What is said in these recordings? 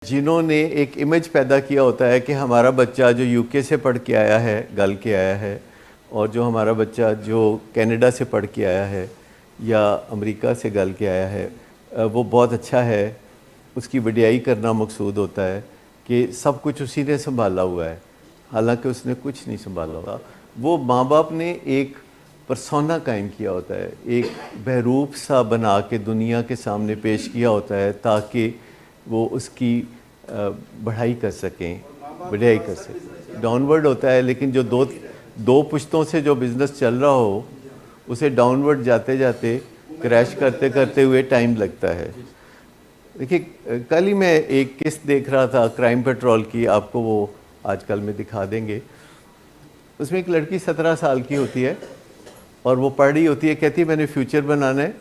जिन्होंने एक इमेज पैदा किया होता है कि हमारा बच्चा जो यूके से पढ़ के आया है, गल के आया है, और जो हमारा बच्चा जो कनाडा से पढ़ के आया है या अमेरिका से गल के आया है वो बहुत अच्छा है, उसकी वडियाई करना मकसूद होता है कि सब कुछ उसी ने संभाला हुआ है, हालांकि उसने कुछ नहीं संभाला हुआ। वो माँ बाप ने एक परसोना कायम किया होता है, एक बहरूप सा बना के दुनिया के सामने पेश किया होता है ताकि वो उसकी बढ़ाई कर सकें, बढ़ाई कर सकें। डाउनवर्ड होता है, लेकिन जो दो पुश्तों से जो बिज़नेस चल रहा हो उसे डाउनवर्ड जाते जाते क्रैश करते करते हुए टाइम लगता है। देखिए, कल ही मैं एक केस देख रहा था क्राइम पेट्रोल की, आपको वो आजकल में दिखा देंगे। उसमें एक लड़की 17 साल की होती है और वो पढ़ रही होती है, कहती है मैंने फ्यूचर बनाना है,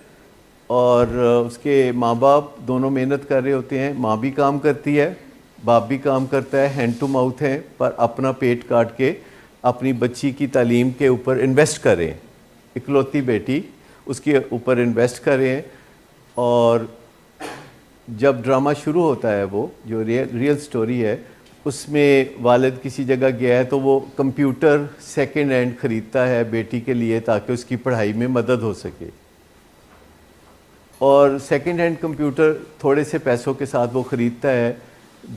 और उसके माँ बाप दोनों मेहनत कर रहे होते हैं। माँ भी काम करती है, बाप भी काम करता है, हैंड टू माउथ है, पर अपना पेट काट के अपनी बच्ची की तालीम के ऊपर इन्वेस्ट कर रहे हैं। इकलौती बेटी, उसके ऊपर इन्वेस्ट कर रहे हैं। और जब ड्रामा शुरू होता है, वो जो रियल स्टोरी है, उसमें वालिद किसी जगह गया है तो वो कंप्यूटर सेकेंड हैंड ख़रीदता है बेटी के लिए ताकि उसकी पढ़ाई में मदद हो सके। और सेकेंड हैंड कंप्यूटर थोड़े से पैसों के साथ वो ख़रीदता है,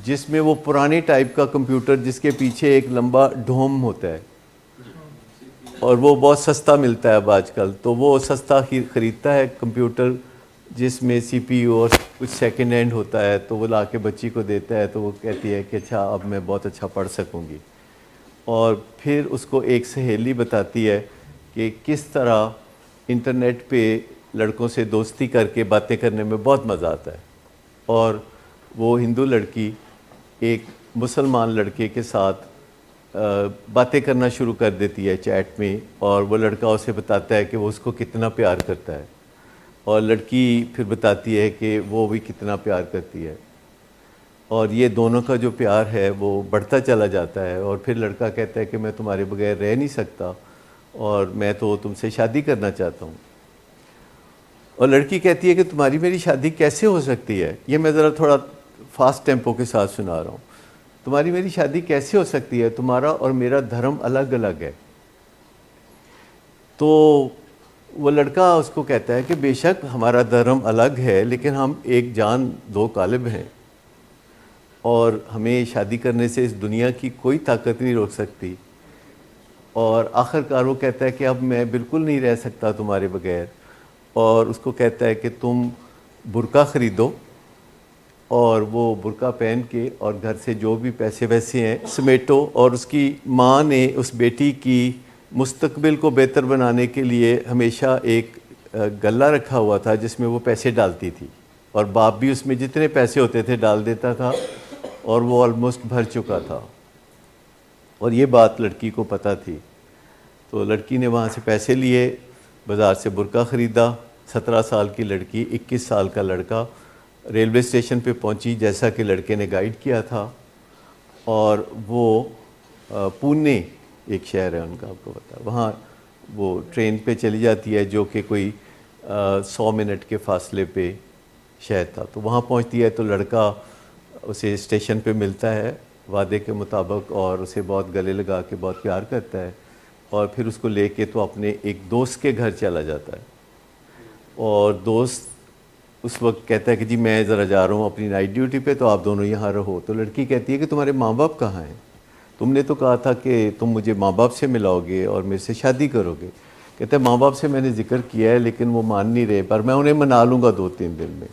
जिसमें वो पुराने टाइप का कंप्यूटर जिसके पीछे एक लंबा ढोम होता है, और वो बहुत सस्ता मिलता है अब आजकल। तो वो सस्ता ख़रीदता है कंप्यूटर जिसमें सीपीयू और कुछ सेकेंड हैंड होता है, तो वो लाके बच्ची को देता है। तो वो कहती है कि अच्छा, अब मैं बहुत अच्छा पढ़ सकूँगी। और फिर उसको एक सहेली बताती है कि किस तरह इंटरनेट पे लड़कों से दोस्ती करके बातें करने में बहुत मज़ा आता है। और वो हिंदू लड़की एक मुसलमान लड़के के साथ बातें करना शुरू कर देती है चैट में, और वो लड़का उसे बताता है कि वो उसको कितना प्यार करता है, और लड़की फिर बताती है कि वो भी कितना प्यार करती है। और ये दोनों का जो प्यार है वो बढ़ता चला जाता है। और फिर लड़का कहता है कि मैं तुम्हारे बगैर रह नहीं सकता और मैं तो तुमसे शादी करना चाहता हूँ। और लड़की कहती है कि तुम्हारी मेरी शादी कैसे हो सकती है। ये मैं ज़रा थोड़ा फास्ट टेम्पो के साथ सुना रहा हूँ। तुम्हारी मेरी शादी कैसे हो सकती है, तुम्हारा और मेरा धर्म अलग अलग है। तो वो लड़का उसको कहता है कि बेशक हमारा धर्म अलग है, लेकिन हम एक जान दो कालिब हैं, और हमें शादी करने से इस दुनिया की कोई ताकत नहीं रोक सकती। और आखिरकार वो कहता है कि अब मैं बिल्कुल नहीं रह सकता तुम्हारे बगैर। और उसको कहता है कि तुम बुर्का ख़रीदो, और वो बुर्का पहन के और घर से जो भी पैसे वैसे हैं समेटो। और उसकी माँ ने उस बेटी की मुस्तकबिल को बेहतर बनाने के लिए हमेशा एक गल्ला रखा हुआ था जिसमें वो पैसे डालती थी, और बाप भी उसमें जितने पैसे होते थे डाल देता था, और वो ऑलमोस्ट भर चुका था। और ये बात लड़की को पता थी। तो लड़की ने वहाँ से पैसे लिए, बाज़ार से बुर्का ख़रीदा। 17 साल की लड़की 21 साल का लड़का। रेलवे स्टेशन पे पहुंची जैसा कि लड़के ने गाइड किया था, और वो पुणे एक शहर है उनका, आपको पता, वहाँ वो ट्रेन पे चली जाती है जो कि कोई 100 मिनट के फासले पे शहर था। तो वहाँ पहुंचती है तो लड़का उसे स्टेशन पे मिलता है वादे के मुताबिक, और उसे बहुत गले लगा के बहुत प्यार करता है। और फिर उसको लेके तो अपने एक दोस्त के घर चला जाता है। और दोस्त उस वक्त कहता है कि जी मैं ज़रा जा रहा हूँ अपनी नाइट ड्यूटी पे, तो आप दोनों यहाँ रहो। तो लड़की कहती है कि तुम्हारे माँ बाप कहाँ हैं, तुमने तो कहा था कि तुम मुझे माँ बाप से मिलाओगे और मेरे से शादी करोगे। कहते हैं माँ बाप से मैंने जिक्र किया है, लेकिन वो मान नहीं रहे, पर मैं उन्हें मना लूँगा 2-3 दिन में।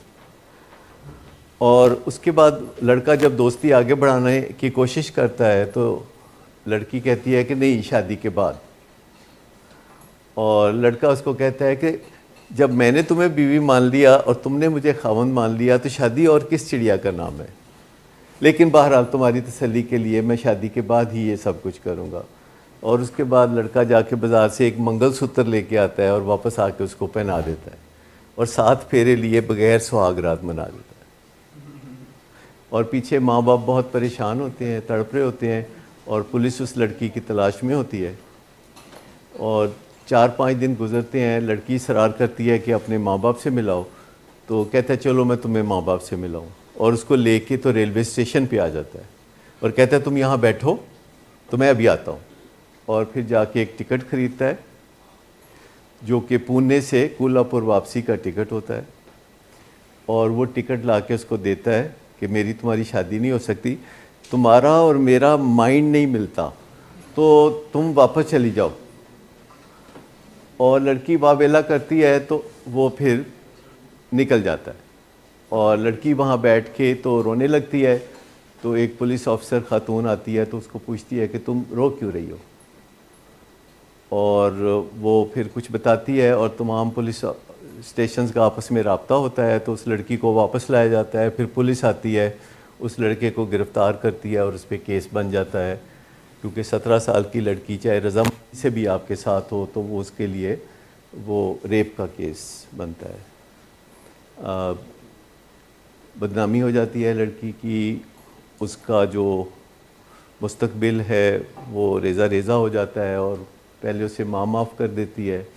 और उसके बाद लड़का जब दोस्ती आगे बढ़ाने की कोशिश करता है तो लड़की कहती है कि नहीं, शादी के बाद। और लड़का उसको कहता है कि जब मैंने तुम्हें बीवी मान लिया और तुमने मुझे खावंद मान लिया, तो शादी और किस चिड़िया का नाम है। लेकिन बहरहाल तुम्हारी तसल्ली के लिए मैं शादी के बाद ही ये सब कुछ करूँगा। और उसके बाद लड़का जाके बाज़ार से एक मंगलसूत्र लेके आता है और वापस आके उसको पहना देता है, और 7 फेरे लिए बगैर सुहाग रात मना देता है। और पीछे माँ बाप बहुत परेशान होते हैं, तड़प रहे होते हैं, और पुलिस उस लड़की की तलाश में होती है। और 4-5 दिन गुजरते हैं, लड़की इसरार करती है कि अपने माँ बाप से मिलाओ। तो कहता है चलो मैं तुम्हें माँ बाप से मिलाऊँ। और उसको लेके तो रेलवे स्टेशन पे आ जाता है और कहता है तुम यहाँ बैठो तो मैं अभी आता हूँ, और फिर जाके एक टिकट खरीदता है जो कि पुणे से कोल्हापुर वापसी का टिकट होता है, और वो टिकट लाके उसको देता है कि मेरी तुम्हारी शादी नहीं हो सकती, तुम्हारा और मेरा माइंड नहीं मिलता, तो तुम वापस चली जाओ। और लड़की वावेला करती है तो वो फिर निकल जाता है, और लड़की वहाँ बैठ के तो रोने लगती है। तो एक पुलिस ऑफिसर खातून आती है तो उसको पूछती है कि तुम रो क्यों रही हो, और वो फिर कुछ बताती है, और तमाम पुलिस स्टेशंस का आपस में रब्ता होता है। तो उस लड़की को वापस लाया जाता है, फिर पुलिस आती है, उस लड़के को गिरफ़्तार करती है और उस पर केस बन जाता है, क्योंकि 17 साल की लड़की चाहे रज़ामंदी से भी आपके साथ हो तो वो उसके लिए वो रेप का केस बनता है। बदनामी हो जाती है लड़की की, उसका जो मुस्तकबिल है वो रेज़ा रेज़ा हो जाता है, और पहले उसे माँ माफ़ कर देती है,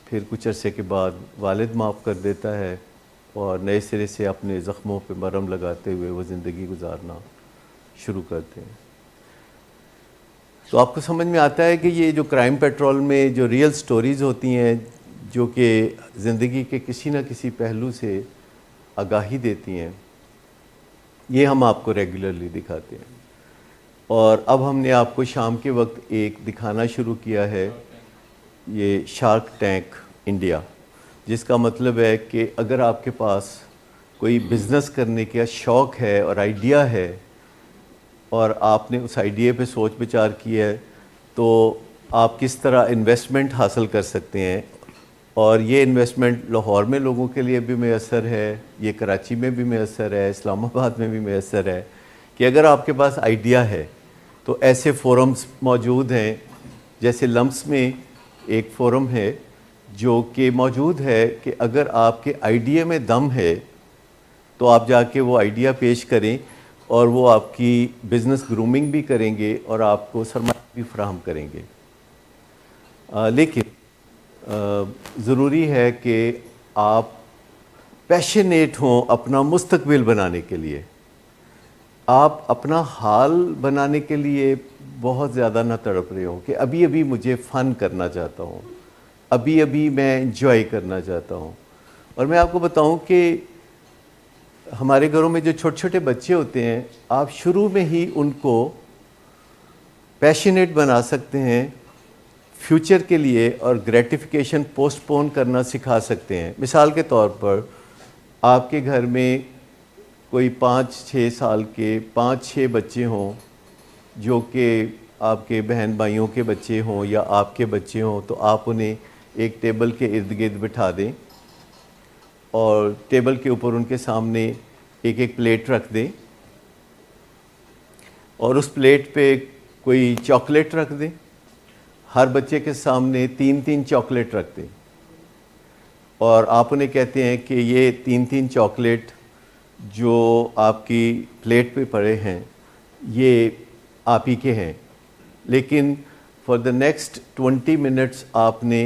फिर कुछ अरसे के बाद वालिद माफ़ कर देता है, और नए सिरे से अपने ज़ख्मों पे मरहम लगाते हुए वो ज़िंदगी गुजारना शुरू करते हैं। तो आपको समझ में आता है कि ये जो क्राइम पेट्रोल में जो रियल स्टोरीज़ होती हैं जो कि ज़िंदगी के किसी न किसी पहलू से आगाही देती हैं, ये हम आपको रेगुलरली दिखाते हैं। और अब हमने आपको शाम के वक्त एक दिखाना शुरू किया है, ये शार्क टैंक इंडिया, जिसका मतलब है कि अगर आपके पास कोई बिज़नेस करने का शौक़ है और आइडिया है, और आपने उस आइडिया पे सोच विचार किया है, तो आप किस तरह इन्वेस्टमेंट हासिल कर सकते हैं। और ये इन्वेस्टमेंट लाहौर में लोगों के लिए भी मैसर है, ये कराची में भी मैसर है, इस्लामाबाद में भी मैसर है, कि अगर आपके पास आइडिया है तो ऐसे फोरम्स मौजूद हैं। जैसे लम्स में एक फ़ोरम है जो कि मौजूद है कि अगर आपके आइडिया में दम है तो आप जाके वो आइडिया पेश करें, और वो आपकी बिज़नेस ग्रूमिंग भी करेंगे और आपको सरमाया भी फराहम करेंगे। लेकिन ज़रूरी है कि आप पैशनेट हों अपना मुस्तकबिल बनाने के लिए। आप अपना हाल बनाने के लिए बहुत ज़्यादा ना तड़प रहे हो कि अभी अभी मुझे फ़न करना चाहता हूँ, अभी अभी मैं इंजॉय करना चाहता हूँ। और मैं आपको बताऊँ कि हमारे घरों में जो छोटे छोटे बच्चे होते हैं, आप शुरू में ही उनको पैशनेट बना सकते हैं फ्यूचर के लिए, और ग्रेटिफिकेशन पोस्टपोन करना सिखा सकते हैं। मिसाल के तौर पर आपके घर में कोई 5-6 साल के 5-6 बच्चे हों जो कि आपके बहन भाइयों के बच्चे हों या आपके बच्चे हों, तो आप उन्हें एक टेबल के इर्द गिर्द बिठा दें और टेबल के ऊपर उनके सामने एक एक प्लेट रख दें, और उस प्लेट पे कोई चॉकलेट रख दें। हर बच्चे के सामने 3-3 चॉकलेट रख दें, और आप उन्हें कहते हैं कि ये 3-3 चॉकलेट जो आपकी प्लेट पे पड़े हैं ये आप ही के हैं, लेकिन फॉर द नेक्स्ट 20 मिनट्स आपने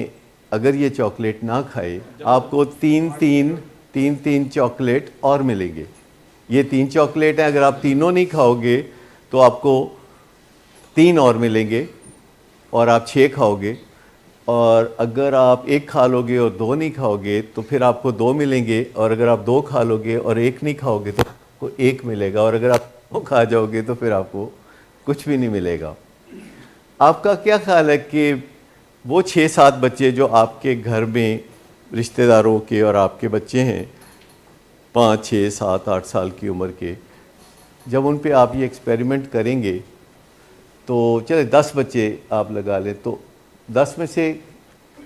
अगर ये चॉकलेट ना खाए, आपको 3-3 चॉकलेट और मिलेंगे। ये 3 चॉकलेट हैं, अगर आप तीनों नहीं खाओगे तो आपको 3 और मिलेंगे और आप 6 खाओगे, और अगर आप 1 खा लोगे और 2 नहीं खाओगे तो फिर आपको 2 मिलेंगे, और अगर आप 2 खा लोगे और 1 नहीं खाओगे तो आपको 1 मिलेगा, और अगर आप 2 खा जाओगे तो फिर आपको कुछ भी नहीं मिलेगा। आपका क्या ख्याल है कि वो 6-7 बच्चे जो आपके घर में रिश्तेदारों के और आपके बच्चे हैं 5, 6, 7, 8 साल की उम्र के, जब उन पे आप ये एक्सपेरिमेंट करेंगे तो चले 10 बच्चे आप लगा लें, तो 10 में से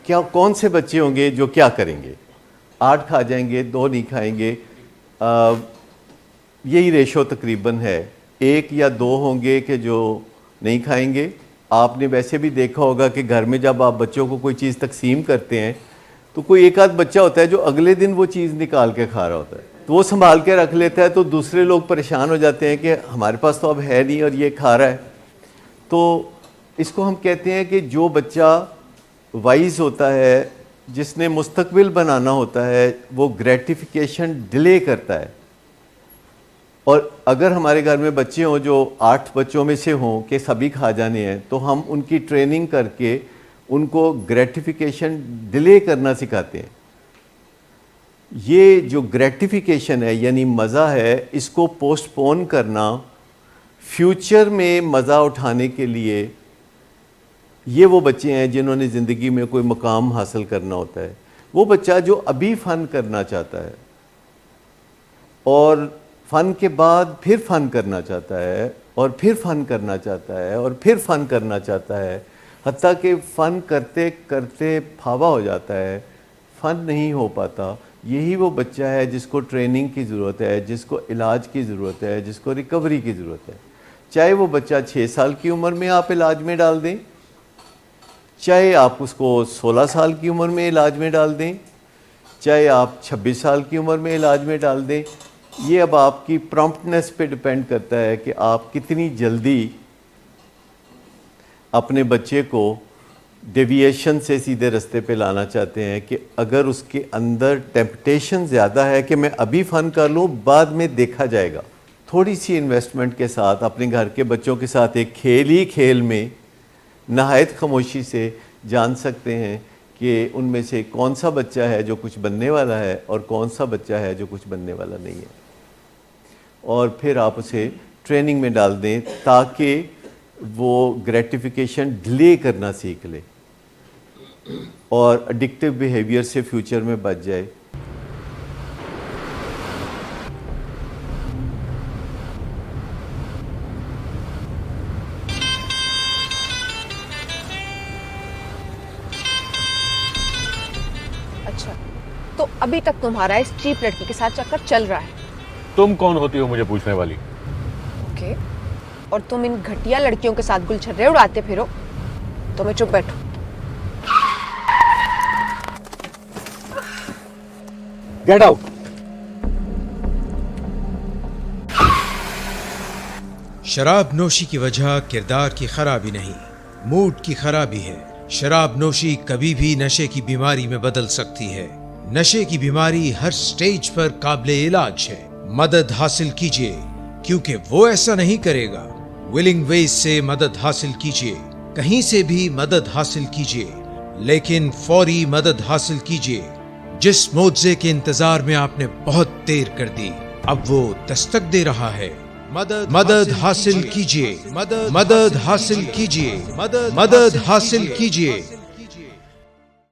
क्या कौन से बच्चे होंगे जो क्या करेंगे? 8 खा जाएंगे, 2 नहीं खाएंगे। यही रेशो तकरीबन है। 1 या 2 होंगे कि जो नहीं खाएंगे। आपने वैसे भी देखा होगा कि घर में जब आप बच्चों को कोई चीज़ तकसीम करते हैं तो कोई एक आध बच्चा होता है जो अगले दिन वो चीज़ निकाल के खा रहा होता है, तो वो संभाल के रख लेता है, तो दूसरे लोग परेशान हो जाते हैं कि हमारे पास तो अब है नहीं और ये खा रहा है। तो इसको हम कहते हैं कि जो बच्चा वाइज होता है, जिसने मुस्तकबिल बनाना होता है, वो ग्रेटिफिकेशन डिले करता है। और अगर हमारे घर में बच्चे हों जो 8 बच्चों में से हों कि सभी खा जाने हैं, तो हम उनकी ट्रेनिंग करके उनको ग्रेटिफिकेशन डिले करना सिखाते हैं। ये जो ग्रेटिफिकेशन है यानी मज़ा है, इसको पोस्टपोन करना फ्यूचर में मज़ा उठाने के लिए, ये वो बच्चे हैं जिन्होंने ज़िंदगी में कोई मुकाम हासिल करना होता है। वो बच्चा जो अभी फ़न करना चाहता है और फ़न के बाद फिर फ़न करना चाहता है और फिर फ़न करना चाहता है और फिर फ़न करना चाहता है, हत्ता कि फ़न करते करते फावा हो जाता है, फ़न नहीं हो पाता, यही वो बच्चा है जिसको ट्रेनिंग की ज़रूरत है, जिसको इलाज की ज़रूरत है, जिसको रिकवरी की ज़रूरत है। चाहे वो बच्चा 6 साल की उम्र में आप इलाज में डाल दें, चाहे आप उसको 16 साल की उम्र में इलाज में डाल दें, चाहे आप 26 साल की उम्र में इलाज में डाल दें, ये अब आपकी प्रॉम्प्टनेस पे डिपेंड करता है कि आप कितनी जल्दी अपने बच्चे को डेविएशन से सीधे रास्ते पे लाना चाहते हैं। कि अगर उसके अंदर टेम्पटेशन ज़्यादा है कि मैं अभी फ़न कर लूँ, बाद में देखा जाएगा, थोड़ी सी इन्वेस्टमेंट के साथ अपने घर के बच्चों के साथ एक खेल ही खेल में नहायत खामोशी से जान सकते हैं कि उनमें से कौन सा बच्चा है जो कुछ बनने वाला है और कौन सा बच्चा है जो कुछ बनने वाला नहीं है। और फिर आप उसे ट्रेनिंग में डाल दें ताकि वो ग्रेटिफिकेशन डिले करना सीख ले और एडिक्टिव बिहेवियर से फ्यूचर में बच जाए। अच्छा, तो अभी तक तुम्हारा इस चीप लड़की के साथ चक्कर चल रहा है? तुम कौन होती हो मुझे पूछने वाली? ओके, और तुम इन घटिया लड़कियों के साथ गुलछर्रे उड़ाते फिरो, तो मैं चुप बैठूं? Get out. शराब नोशी की वजह किरदार की खराबी नहीं, मूड की खराबी है। शराब नोशी कभी भी नशे की बीमारी में बदल सकती है। नशे की बीमारी हर स्टेज पर काबिले इलाज है। मदद हासिल कीजिए, क्योंकि वो ऐसा नहीं करेगा। विलिंग वेज से मदद हासिल कीजिए, कहीं से भी मदद हासिल कीजिए, लेकिन फौरी मदद हासिल कीजिए। जिस मुआवजे के इंतजार में आपने बहुत देर कर दी, अब वो दस्तक दे रहा है। मदद हासिल कीजिए, मदद हासिल कीजिए, मदद हासिल कीजिए।